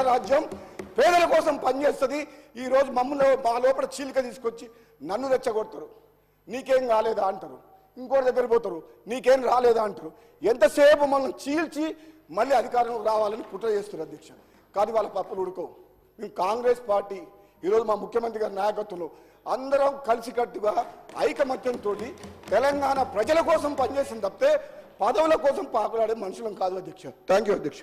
రాజ్యం పేదల కోసం పనిచేస్తుంది. ఈ రోజు మమ్మల్ని మా లోపల చీలిక తీసుకొచ్చి నన్ను రెచ్చగొడతారు. నీకేం కాలేదా అంటారు, ఇంకోటి దగ్గర పోతారు, నీకేం రాలేదా అంటారు. ఎంతసేపు మమ్మల్ని చీల్చి మళ్ళీ అధికారంలో రావాలని కుట్ర చేస్తారు అధ్యక్ష. కానీ వాళ్ళ పప్పులు ఉడుకోవు. మేము కాంగ్రెస్ పార్టీ ఈరోజు మా ముఖ్యమంత్రి గారి నాయకత్వంలో అందరం కలిసికట్టుగా ఐకమత్యంతో తెలంగాణ ప్రజల కోసం పనిచేసిన తప్పితే పదవుల కోసం పాకులాడే మనుషులం కాదు అధ్యక్ష. థ్యాంక్ యూ అధ్యక్ష.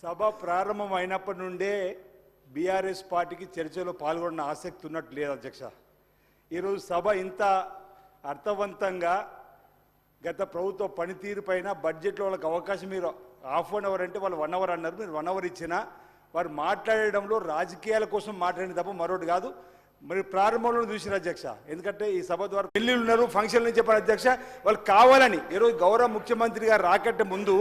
సభ ప్రారంభం అయినప్పటి నుండే బీఆర్ఎస్ పార్టీకి చర్చలో పాల్గొన్న ఆసక్తి ఉన్నట్టు లేదు అధ్యక్ష. ఈరోజు సభ ఇంత అర్థవంతంగా గత ప్రభుత్వ పనితీరు పైన బడ్జెట్లో వాళ్ళకి అవకాశం మీరు ½ అన్ అవర్ అంటే వాళ్ళు 1 అవర్ అన్నారు, మీరు 1 అవర్ ఇచ్చినా వారు మాట్లాడడంలో రాజకీయాల కోసం మాట్లాడిన తప్ప మరొకటి కాదు. మరి ప్రారంభంలో చూసిన అధ్యక్ష, ఎందుకంటే ఈ సభ ద్వారా పెళ్లిళ్ళు ఉన్నారు, ఫంక్షన్లు చెప్పారు అధ్యక్ష. వాళ్ళు కావాలని ఈరోజు గౌరవ ముఖ్యమంత్రి గారు రాకట్టే ముందు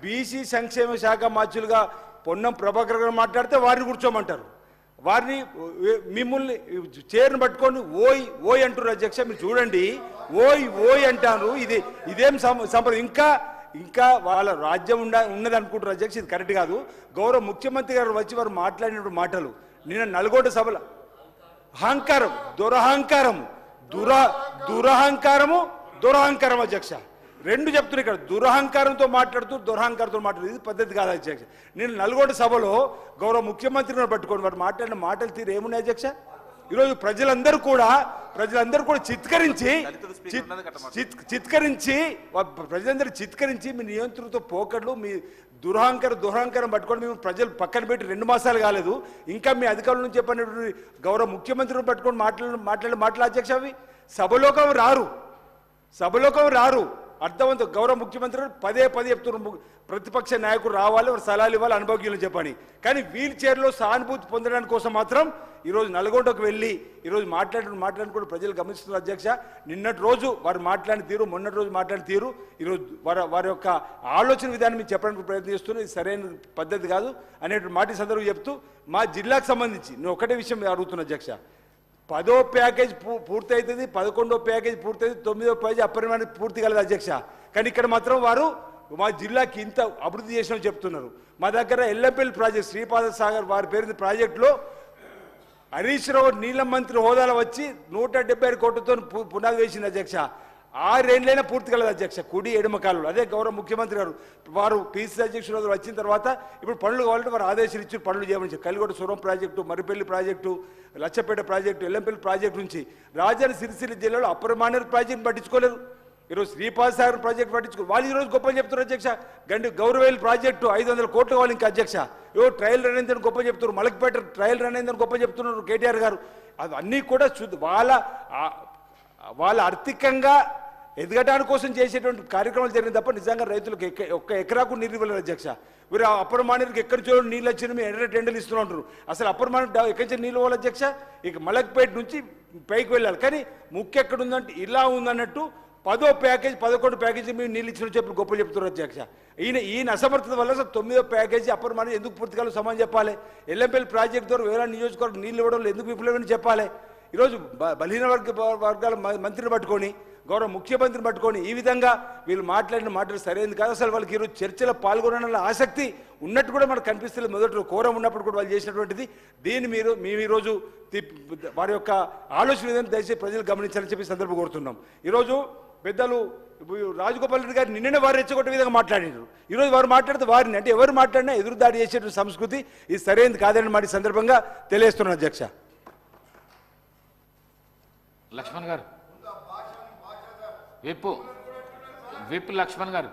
బీసీ సంక్షేమ శాఖ మార్చులుగా పొన్నం ప్రభాకర్ గారు మాట్లాడితే వారిని కూర్చోమంటారు, వారిని మిమ్మల్ని చైర్ను పట్టుకొని ఓయ్ ఓయ్ అంటారు అధ్యక్ష. మీరు చూడండి, ఓయ్ ఓయ్ అంటారు. ఇదేం సంప్రదాయం? ఇంకా వాళ్ళ రాజ్యం ఉన్నది అనుకుంటారు అధ్యక్ష. ఇది కరెక్ట్ కాదు. గౌరవ ముఖ్యమంత్రి గారు వచ్చి వారు మాట్లాడినప్పుడు మాటలు నిన్న నల్గొండ సభలో అహంకారం, దురహంకారం అధ్యక్ష. రెండు చెప్తున్నారు ఇక్కడ. దురహంకారంతో మాట్లాడుతూ దురహంకారంతో మాట్లాడుతూ ఇది పద్ధతి కాదు అధ్యక్ష. నేను నల్గొండ సభలో గౌరవ ముఖ్యమంత్రిని పట్టుకొని వారు మాట్లాడిన మాటలు తీరు ఏమున్నాయి అధ్యక్ష? ఈరోజు ప్రజలందరూ కూడా చిత్కరించి మీ నియంత్రణతో పోకడ్లు, మీ దురహంకారం పట్టుకొని మేము ప్రజలు పక్కన పెట్టి 2 మాసాలు కాలేదు, ఇంకా మీ అధికారుల నుంచి చెప్పినటువంటి గౌరవ ముఖ్యమంత్రిని పట్టుకొని మాట్లాడే అధ్యక్ష. అవి సభలోకం రారు. అర్థవంతం గౌరవ ముఖ్యమంత్రి పదే చెప్తున్నారు, ప్రతిపక్ష నాయకుడు రావాలి, వారు సలహాలు ఇవ్వాలి, అనుభవజ్ఞులు చెప్పని. కానీ వీల్ చైర్లో సానుభూతి పొందడానికి కోసం మాత్రం ఈరోజు నల్గొండకు వెళ్ళి ఈరోజు మాట్లాడిన కూడా ప్రజలు గమనిస్తున్నారు అధ్యక్ష. నిన్నటి రోజు వారు మాట్లాడిన తీరు, మొన్నటి రోజు మాట్లాడిన తీరు, ఈరోజు వారి యొక్క ఆలోచన విధానం మీకు చెప్పడానికి ప్రయత్నం చేస్తున్నారు. ఇది సరైన పద్ధతి కాదు అనేటువంటి మాట సందర్భంగా చెప్తూ, మా జిల్లాకు సంబంధించి నేను ఒకటే విషయం అడుగుతున్నా అధ్యక్ష. 10వ ప్యాకేజ్ పూర్తి అవుతుంది, 11వ ప్యాకేజ్ పూర్తి అవుతుంది, 9వ ప్యాకేజ్ అపరిమాణం పూర్తి కలదు అధ్యక్ష. కానీ ఇక్కడ మాత్రం వారు మా జిల్లాకి ఇంత అభివృద్ధి చేసినని చెప్తున్నారు. మా దగ్గర ఎల్లంపల్లి ప్రాజెక్ట్, శ్రీపాద సాగర్ వారి పేరు ప్రాజెక్టులో హరీష్ రావు నీళ్ళ మంత్రి హోదాలో వచ్చి 176 కోట్లతో పునాది వేసింది అధ్యక్ష. 6 ఏళ్ళైనా పూర్తి కలదు అధ్యక్ష, కుడి ఎడమ కాలంలో. అదే గౌరవ ముఖ్యమంత్రి గారు వారు పీసీ అధ్యక్షుడు వచ్చిన తర్వాత ఇప్పుడు పనులు కావాలంటే వారు ఆదేశాలు ఇచ్చి పనులు చేయమని. కలిగొడ సురం project, Maripalli project, Lachchapeta project, Yellampalli project నుంచి రాజధాని సిరిసిల్ల జిల్లాలో అపరిమాణ ప్రాజెక్టును పట్టించుకోలేరు. ఈరోజు శ్రీపాద సాగర్ ప్రాజెక్టు పట్టించుకో వాళ్ళు ఈరోజు గొప్ప చెప్తున్నారు అధ్యక్ష. గౌరవేల్ ప్రాజెక్టు 500 కోట్లు కావాలి ఇంకా అధ్యక్ష. ట్రయల్ రన్ అయిందని గొప్ప చెప్తున్నారు, మలక్పేట ట్రయల్ రన్ అయిందని గొప్ప చెప్తున్నారు కేటీఆర్ గారు. అవన్నీ కూడా వాళ్ళ ఆర్థికంగా ఎదగడానికి కోసం చేసేటువంటి కార్యక్రమాలు జరిగింది తప్ప నిజంగా రైతులకు 1 ఎకరాకు నీరు ఇవ్వలేదు అధ్యక్ష. వీరు అపరిమాణానికి ఎక్కడి నుంచి నీళ్ళు వచ్చిన మేము ఎర్ర టెండర్లు ఇస్తున్నారు. అసలు అపరిమాణ ఎక్కడి నుంచి నీళ్ళు ఇవ్వాలి అధ్యక్ష? ఇక మలక్పేట నుంచి పైకి వెళ్ళాలి. కానీ ముఖ్య ఎక్కడ ఉందంటే ఇలా ఉందన్నట్టు 10వ ప్యాకేజ్ 11వ ప్యాకేజీ మేము నీళ్ళు ఇచ్చిన చెప్పి గొప్ప చెప్తున్నారు అధ్యక్ష. ఈయన అసమర్థత వల్ల 9వ ప్యాకేజీ అపరిమాణం ఎందుకు పూర్తి కాలం సమానం చెప్పాలి. ఎల్లంపల్లి ప్రాజెక్టు ద్వారా వేరే నియోజకవర్గం నీళ్ళు ఇవ్వడంలో ఎందుకు విఫలమని చెప్పాలి. ఈరోజు బలహీన వర్గాల మంత్రిని పట్టుకొని, గౌరవ ముఖ్యమంత్రిని పట్టుకొని ఈ విధంగా వీళ్ళు మాట్లాడిన మాటలు సరైనది కాదు. అసలు వాళ్ళకి ఈరోజు చర్చలో పాల్గొనాలన్న ఆసక్తి ఉన్నట్టు కూడా మనకు కనిపిస్తుంది. మొదటి కోరం ఉన్నప్పుడు కూడా వాళ్ళు చేసినటువంటిది. దీన్ని మేము ఈరోజు వారి యొక్క ఆలోచన విధానం దయచేసి ప్రజలు గమనించాలని చెప్పి సందర్భం కోరుతున్నాం. ఈరోజు పెద్దలు రాజగోపాల్ రెడ్డి గారు నిన్ననే వారు రెచ్చగొట్టే విధంగా మాట్లాడినారు. ఈరోజు వారు మాట్లాడితే వారిని అంటే ఎవరు మాట్లాడినా ఎదురుదాడి చేసేటువంటి సంస్కృతి ఇది సరైనది కాదని మాట సందర్భంగా తెలియజేస్తున్నాను అధ్యక్ష. లక్ష్మణ్ గారు, విప్ లక్ష్మణ్ గారు.